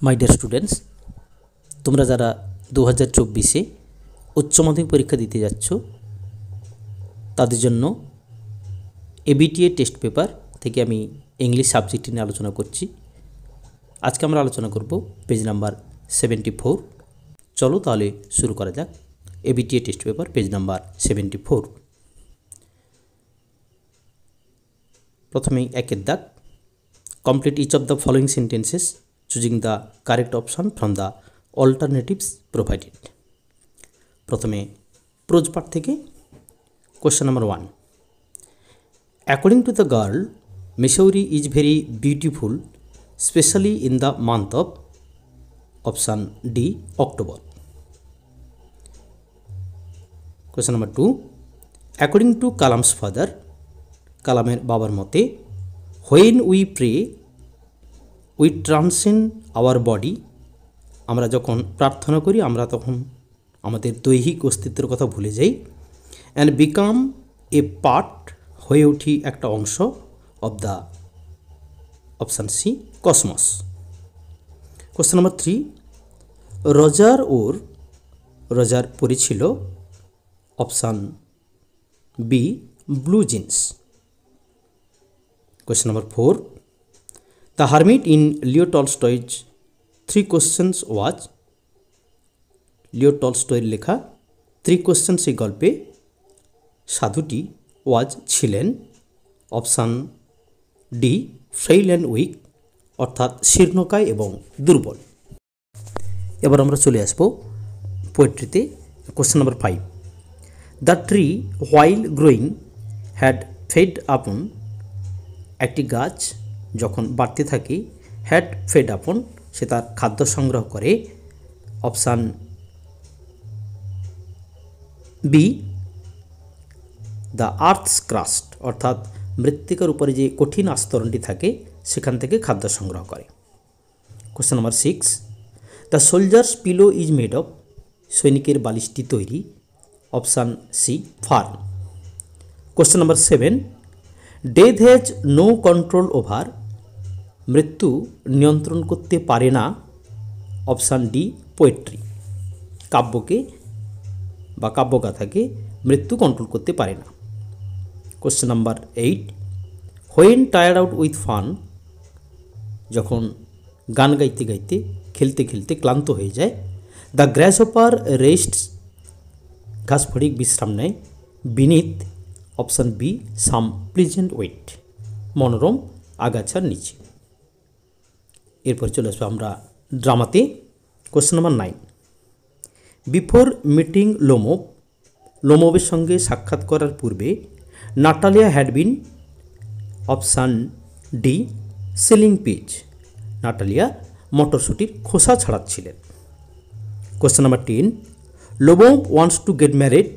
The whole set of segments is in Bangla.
মাই ডিয়ার স্টুডেন্টস, তোমরা যারা 2024-এ উচ্চ মাধ্যমিক পরীক্ষা দিতে যাচ্ছ তাদের জন্য এবিটিএ টেস্ট পেপার থেকে আমি ইংলিশ সাবজেক্ট নিয়ে আলোচনা করছি। আজকে আমরা আলোচনা করব পেজ নাম্বার 74। চলো তাহলে শুরু করা যাক। ABTA test paper page number 74। প্রথমেই একের দাগ, complete each of the following sentences choosing the correct option from the alternatives provided. প্রথমে প্রোজ পার্ট থেকে question number 1, according to the girl Mussoorie is very beautiful especially in the month of option D October. Question number 2, according to Kalam's father, কালামের বাবার মতে, when we pray we transcend our body, আমরা যখন প্রার্থনা করি আমরা তখন আমাদের দৈহিক অস্তিত্বের কথা ভুলে যাই, অ্যান্ড বিকাম এ পার্ট, হয়ে উঠি একটা অংশ, of the option C cosmos. Question number 3, Roger পরেছিল option B blue jeans. Question number 4, the hermit in Leo Tolstoy's Three Questions was, Leo টলস্টয়ের লেখা 3 Questions এই গল্পে সাধুটি ওয়াজ ছিলেন option D frail and weak, অর্থাৎ শীর্ণকায় এবং দুর্বল। এবার আমরা চলে আসব পোয়েট্রিতে। Question number 5, the tree while growing had fed upon, একটি গাছ যখন বাড়তে থাকে, হ্যাড ফেড আপন, সে তার খাদ্য সংগ্রহ করে, option B the earths crust, অর্থাৎ মৃত্তিকার উপরে যে কঠিন আস্তরণটি থাকে সেখান থেকে খাদ্য সংগ্রহ করে। Question number 6, the soldier's pillow is made of, সৈনিকের বালিশটি তৈরি, option C fern. Question number 7, death has no control over, মৃত্যু নিয়ন্ত্রণ করতে পারে না, অপশান ডি পোয়েট্রি, কাব্যকে বা কাব্যগাথাকে মৃত্যু কন্ট্রোল করতে পারে না। Question number 8, when tired out with fun, যখন গান গাইতে গাইতে খেলতে খেলতে ক্লান্ত হয়ে যায়, দ্য গ্রাসহপার রেস্টস, ঘাস ফড়িং বিশ্রাম নেয়, beneath, option B some pleasant weed, মনোরম আগাছার নিচে। এরপর চলে আসবো আমরা ড্রামাতে। কোশ্চেন নাম্বার 9, বিফোর মিটিং লোমোভের সঙ্গে সাক্ষাৎ করার পূর্বে Natalia had been, option D shelling peas, Natalia মটরশুটির খোসা ছাড়াচ্ছিলেন। Question number 10, Lomov wants to get married,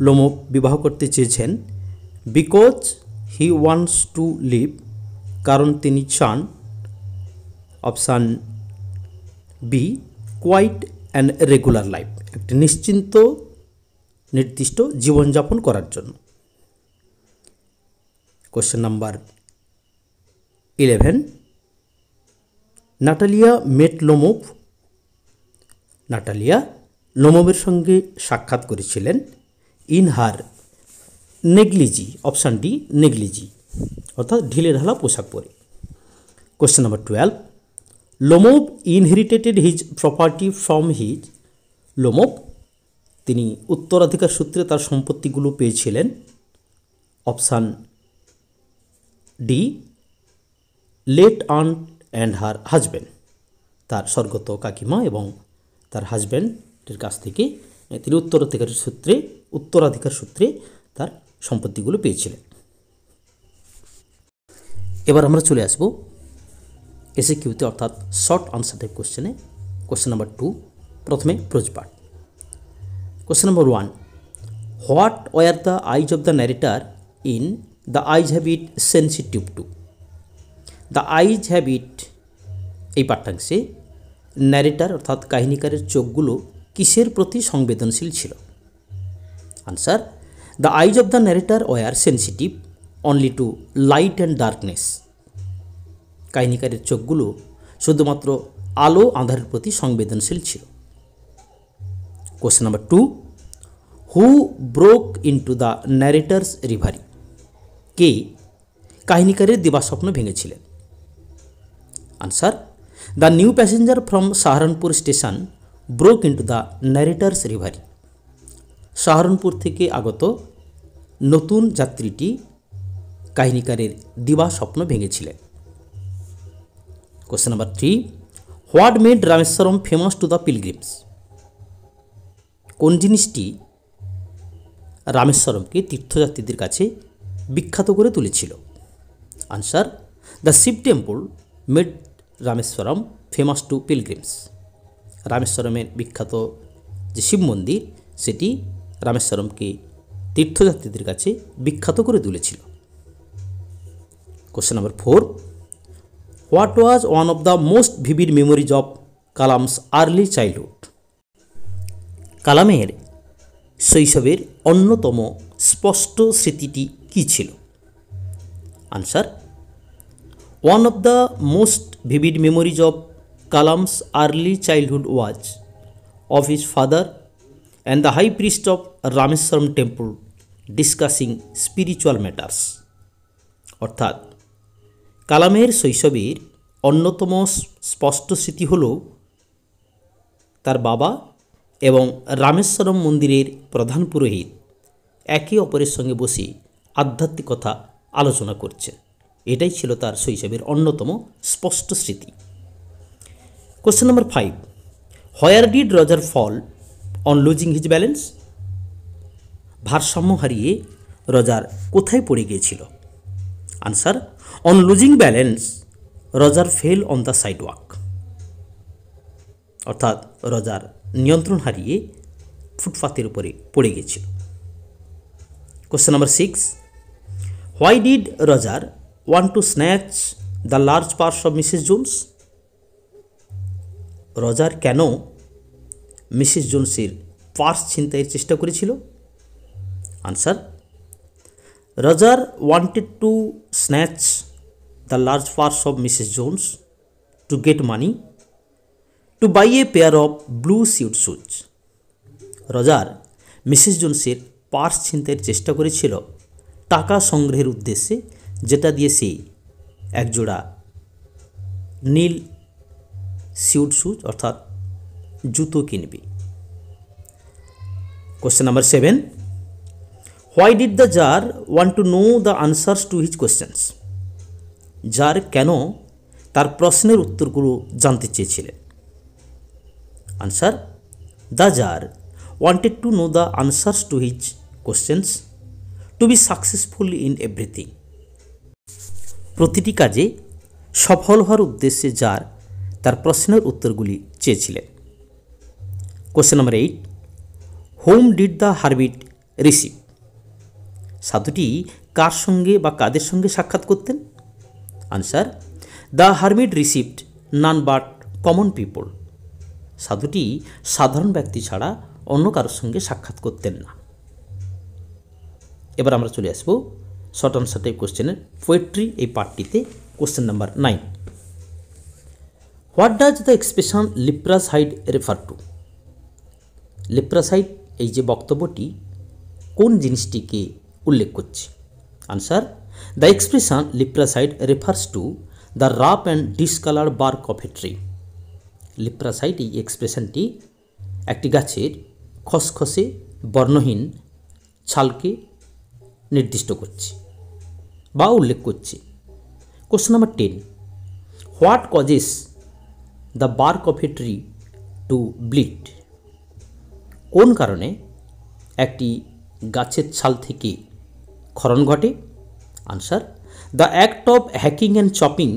Lomov বিবাহ করতে চেয়েছেন, because he wants to live, কারণ তিনি চান, option B quiet and regular life, একটি নিশ্চিন্ত নির্দিষ্ট জীবনযাপন করার জন্য। Question number 11, Natalia met Lomov, Natalia লোমোভের সঙ্গে সাক্ষাৎ করেছিলেন, in her negligee, option D negligee, অর্থাৎ ঢিলে ঢালা পোশাক পরে। Question number 12, Lomov inherited his property from his, Lomov তিনি উত্তরাধিকার সূত্রে তার সম্পত্তিগুলো পেয়েছিলেন, option D late aunt and her husband, তার স্বর্গত কাকিমা এবং তার হাজব্যান্ডের কাছ থেকে তিনি উত্তরাধিকার সূত্রে তার সম্পত্তিগুলো পেয়েছিলেন। এবার আমরা চলে আসব এসএকিউতে, অর্থাৎ শর্ট আনসার টাইপ কোশ্চেনে। কোশ্চেন নাম্বার 2, প্রথমে prose part. Question number 1, what were the eyes of the narrator in the eyes have it sensitive two, the eyes have it এই পাঠ্যাংশে ন্যারেটার অর্থাৎ কাহিনীকারের চোখগুলো কিসের প্রতি সংবেদনশীল ছিল? Answer, the eyes of the narrator were sensitive only to light and darkness, কাহিনীকারের চোখগুলো শুধুমাত্র আলো আঁধারের প্রতি সংবেদনশীল ছিল। Question number 2, who broke into the narrator's reverie? কে কাহিনীকারের দিবাস্বপ্ন ভেঙেছিলেন? Answer, the new passenger from Saharanpur station broke into the narrator's reverie. Saharanpur থেকে আগত নতুন যাত্রীটি কাহিনীকারের দিবাস্বপ্ন ভেঙেছিলেন। Question number 3, what made Rameswaram famous to the pilgrims? কোন জিনিসটি রামেশ্বরমকে তীর্থযাত্রীদের কাছে বিখ্যাত করে তুলেছিল? Answer, the Shiva temple made Rameswaram famous to pilgrims. রামেশ্বরমের বিখ্যাত যে শিব মন্দির সেটি রামেশ্বরমকে তীর্থযাত্রীদের কাছে বিখ্যাত করে তুলেছিল। Question number 4, what was one of the most vivid memories of Kalam's early childhood? কালামের শৈশবের অন্যতম স্পষ্ট স্মৃতিটি কী ছিল? Answer, one of the most vivid memories of Kalam's early childhood was of his father and the high priest of Rameswaram temple discussing spiritual matters. অর্থাৎ কালামের শৈশবের অন্যতম স্পষ্ট স্মৃতি হল তার বাবা এবং রামেশ্বরম মন্দিরের প্রধান পুরোহিত একে অপরের সঙ্গে বসে আধ্যাত্মিকতা আলোচনা করছেন। এটাই ছিল তার শৈশবের অন্যতম স্পষ্ট স্মৃতি। Question number 5, where did Roger fall on losing his balance? ভারসাম্য হারিয়ে রজার কোথায় পড়ে গিয়েছিল? Answer, on losing balance Roger fell on the sidewalk. অর্থাৎ রজার নিয়ন্ত্রণ হারিয়ে ফুটপাতের উপরে পড়ে গিয়েছিল। Question number 6, why did Roger want to snatch the large purse of Mrs Jones? Roger কেন মিসেস জোন্সের পার্স ছিনতাইয়ের চেষ্টা করেছিল? Answer, Roger wanted to snatch the large purse of Mrs Jones to get money to buy a pair of blue suede shoes. Roger Mrs জোন্সের পার্স ছিনতাইয়ের চেষ্টা করেছিল টাকা সংগ্রহের উদ্দেশ্যে, যেটা দিয়ে সে একজোড়া নীল সুইড শুজ অর্থাৎ জুতো কিনবে। Question number 7, why did the tsar want to know the answers to his questions? Tsar কেন তার প্রশ্নের উত্তরগুলো জানতে চেয়েছিলেন? Answer, the tsar wanted to know the answers to his questions to be successful in everything. প্রতিটি কাজে সফল হওয়ার উদ্দেশ্যে জার তার প্রশ্নের উত্তরগুলি চেয়েছিলেন। Question number 8, whom did the hermit receive? সাধুটি কার সঙ্গে বা কাদের সঙ্গে সাক্ষাৎ করতেন? Answer, the hermit received none but common people. সাধুটি সাধারণ ব্যক্তি ছাড়া অন্য কারোর সঙ্গে সাক্ষাৎ করতেন না। এবার আমরা চলে আসবো শর্ট আনসার টাইপ কোশ্চেনের পোয়েট্রি এই পার্টটিতে। Question number 9, what does the expression leprous hide refer to? Leprous hide এই যে বক্তব্যটি কোন জিনিসটিকে উল্লেখ করছে? Answer, the expression leprous hide refers to the rough and discoloured bark of a tree. Leprous hide এই এক্সপ্রেশনটি একটি গাছের খসখসে বর্ণহীন ছালকে নির্দিষ্ট করছে বা উল্লেখ করছে। Question number 10, what causes the bark of a tree to bleed? কোন কারণে একটি গাছের ছাল থেকে ক্ষরণ ঘটে? Answer, the act of hacking and chopping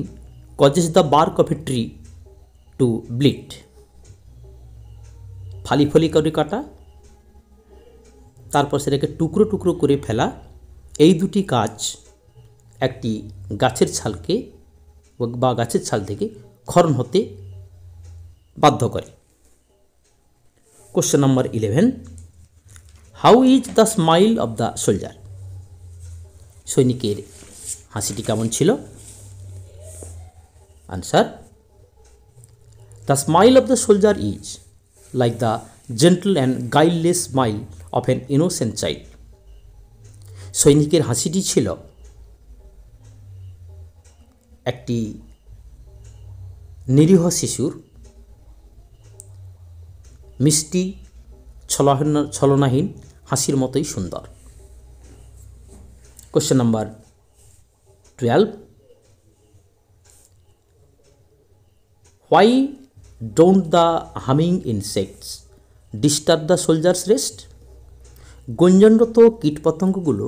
causes the bark of a tree to bleed. ফালি ফালি করে কাটা, তারপর সেটাকে টুকরো টুকরো করে ফেলা, এই দুটি কাজ একটি গাছের ছালকে বা গাছের ছাল থেকে ক্ষরণ হতে বাধ্য করে। Question number 11, how is the smile of the soldier? সৈনিকের হাসিটি কেমন ছিল? Answer, the The smile of the soldier is like the gentle and guileless smile of an innocent child. সৈনিকের হাসিটি ছিল একটি নিরীহ শিশুর মিষ্টি ছলনাহীন হাসির মতোই সুন্দর। Question number 12, why don't the humming insects disturb the soldiers' rest? গুঞ্জনরত কীটপতঙ্গগুলো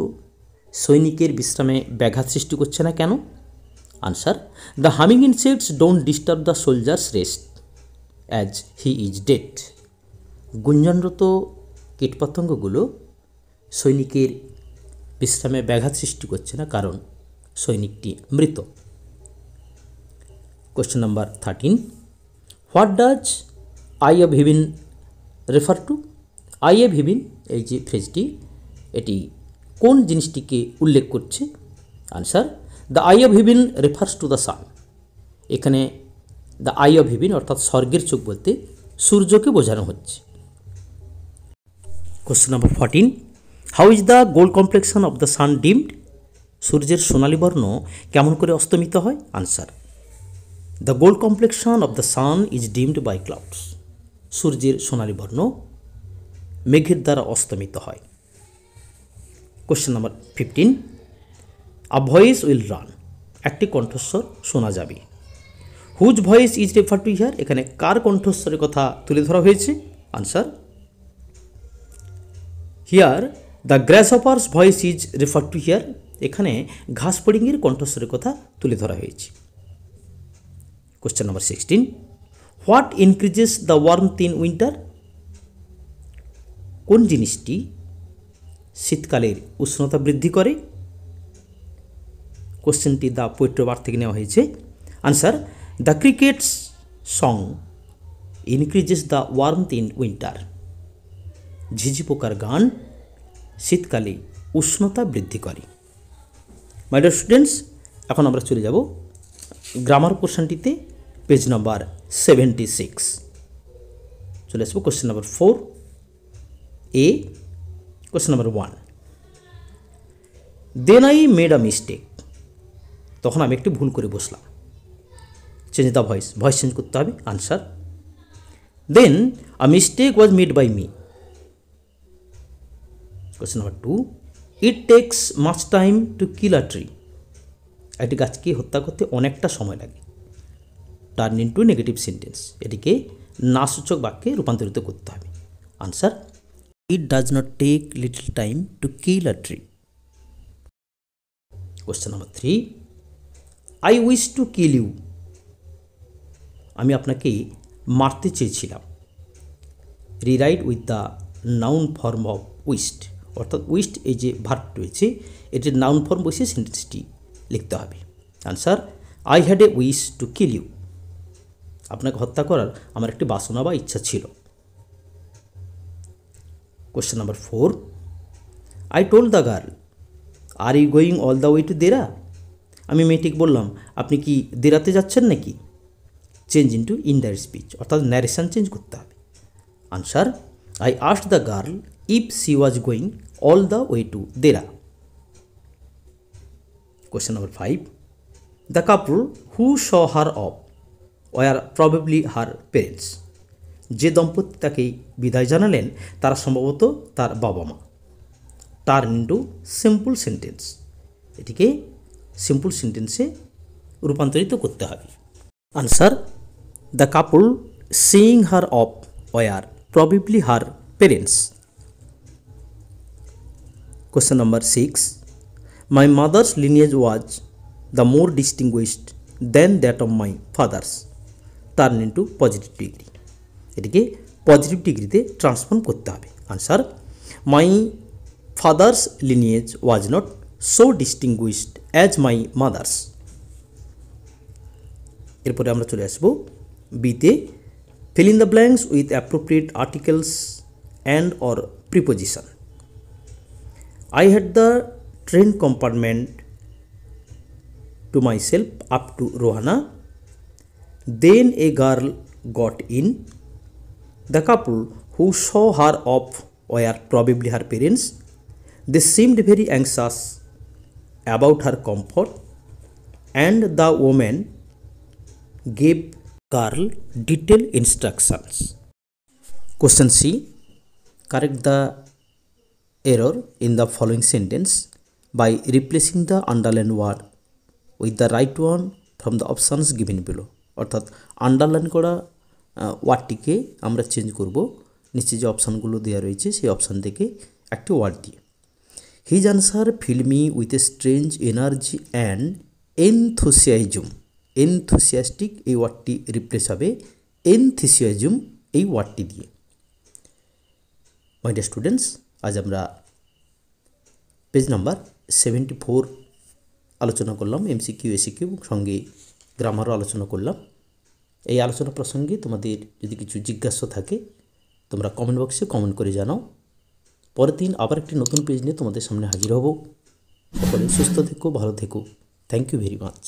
সৈনিকের বিশ্রামে ব্যাঘাত সৃষ্টি করছে না কেন? Answer, the humming insects don't disturb the soldier's rest as he is dead. গুঞ্জনরত কীটপতঙ্গগুলো সৈনিকের বিশ্রামে ব্যাঘাত সৃষ্টি করছে না, কারণ সৈনিকটি মৃত। Question number 13, what does eye of heaven refer to? Eye of heaven এই যে ফ্রেজটি, এটি কোন জিনিসটিকে উল্লেখ করছে? Answer, the eye of heaven refers to the sun. এখানে দ্য আই অফ হেভেন অর্থাৎ স্বর্গের চোখ বলতে সূর্যকে বোঝানো হচ্ছে। Question number 14, how is the gold complexion of the sun dimmed? সূর্যের সোনালী বর্ণ কেমন করে অস্তমিত হয়? Answer, the gold complexion of the sun is dimmed by clouds. সূর্যের সোনালী বর্ণ মেঘের দ্বারা অস্তমিত হয়। Question number 15, a voice will run. একটি কণ্ঠস্বর শোনা যাবে। Whose voice is refer to here? এখানে কার কণ্ঠস্বরের কথা তুলে ধরা হয়েছে? Answer, here the grasshopper's voice is refer to here. এখানে ঘাসফড়িংয়ের কণ্ঠস্বরের কথা তুলে ধরা হয়েছে। Question number 16, what increases the warmth in winter? কোন জিনিসটি শীতকালের উষ্ণতা বৃদ্ধি করে? কোশ্চেনটি দ্য পোয়েট্রি বার থেকে নেওয়া হয়েছে। Answer, the crickets song increases the warmth in winter. ঝিঝি পোকার গান শীতকালে উষ্ণতা বৃদ্ধি করে। মাই ডিয়ার স্টুডেন্টস, এখন আমরা চলে যাব গ্রামার পোর্শনটিতে, পেজ নাম্বার 76। চলে আসবো question number 4 A. Question number 1, then I made a mistake. তখন আমি একটি ভুল করে বসলাম। Change the voice, voice change করতে হবে। Answer, then a mistake was made by me. Question number 2, it takes much time to kill a tree. একটি গাছকে হত্যা করতে অনেকটা সময় লাগে। টার্ন ইন্টু নেগেটিভ সেন্টেন্স, এটিকে নাসূচক বাক্যে রূপান্তরিত করতে হবে। Answer, it does not take little time to kill a tree. Question number 3, I wish to kill you. আমি আপনাকে মারতে চেয়েছিলাম। Rewrite with the noun form of wished, অর্থাৎ উইস্ট এই যে ভার্ব রয়েছে এটির নাউন ফর্ম বসিয়ে সেন্টেন্সটি লিখতে হবে। Answer, I had a wish to kill you. আপনাকে হত্যা করার আমার একটি বাসনা বা ইচ্ছা ছিল। Question number 4, I told the girl are you going all the way to Dehra. আমি মেয়েটিকে বললাম, আপনি কি দেরাতে যাচ্ছেন নাকি? চেঞ্জ ইন্টু ইনডাইরেক্ট স্পিচ, অর্থাৎ ন্যারেশন চেঞ্জ করতে হবে। Answer, I asked the girl if she was going all the way to Dehra. Question number 5, the couple who saw her off were probably her parents. যে দম্পতি তাকে বিদায় জানালেন তারা সম্ভবত তার বাবা মা। টার্ন ইন্টু সিম্পল সেন্টেন্স, এটিকে সিম্পল সেন্টেন্সে রূপান্তরিত করতে হবে। Answer, the couple seeing her off were probably her parents. Question number 6, my mother's lineage was the more distinguished than that of my father's. Turn into positive degree, এটিকে পজিটিভ ডিগ্রিতে ট্রান্সফর্ম করতে হবে। Answer, my father's lineage was not so distinguished as my mother's. এরপরে আমরা চলে আসবো বিতে, fill in the blanks with appropriate articles and or preposition. I had the train compartment to myself up to Rohana. Then a girl got in. The couple who saw her off were probably her parents. They seemed very anxious about her comfort, and the woman gave Carl detailed instructions. Question C. Correct the error in the following sentence by replacing the underlined word with the right one from the options given below. অর্থাৎ আন্ডারলাইন করা ওয়ার্ডটিকে আমরা চেঞ্জ করব নিচে যে অপশানগুলো দেওয়া রয়েছে সেই অপশান থেকে একটি ওয়ার্ড দিয়ে। His answer fill me with a strange energy and enthusiasm. Enthusiastic এই ওয়ার্ডটি রিপ্লেস হবে এনথুসিয়াজম এই ওয়ার্ডটি দিয়ে। মাই ডিয়ার স্টুডেন্টস, আজ আমরা পেজ নাম্বার 74 আলোচনা করলাম, এমসিকিউ এসিকিউ সঙ্গে গ্রামারও আলোচনা করলাম। এই আলোচনা প্রসঙ্গে তোমাদের যদি কিছু জিজ্ঞাসা থাকে তোমরা কমেন্ট বক্সে কমেন্ট করে জানাও। পরের দিন আবার একটি নতুন পেজ নিয়ে তোমাদের সামনে হাজির হব। সকলে সুস্থ থেকো, ভালো থেকো। Thank you very much.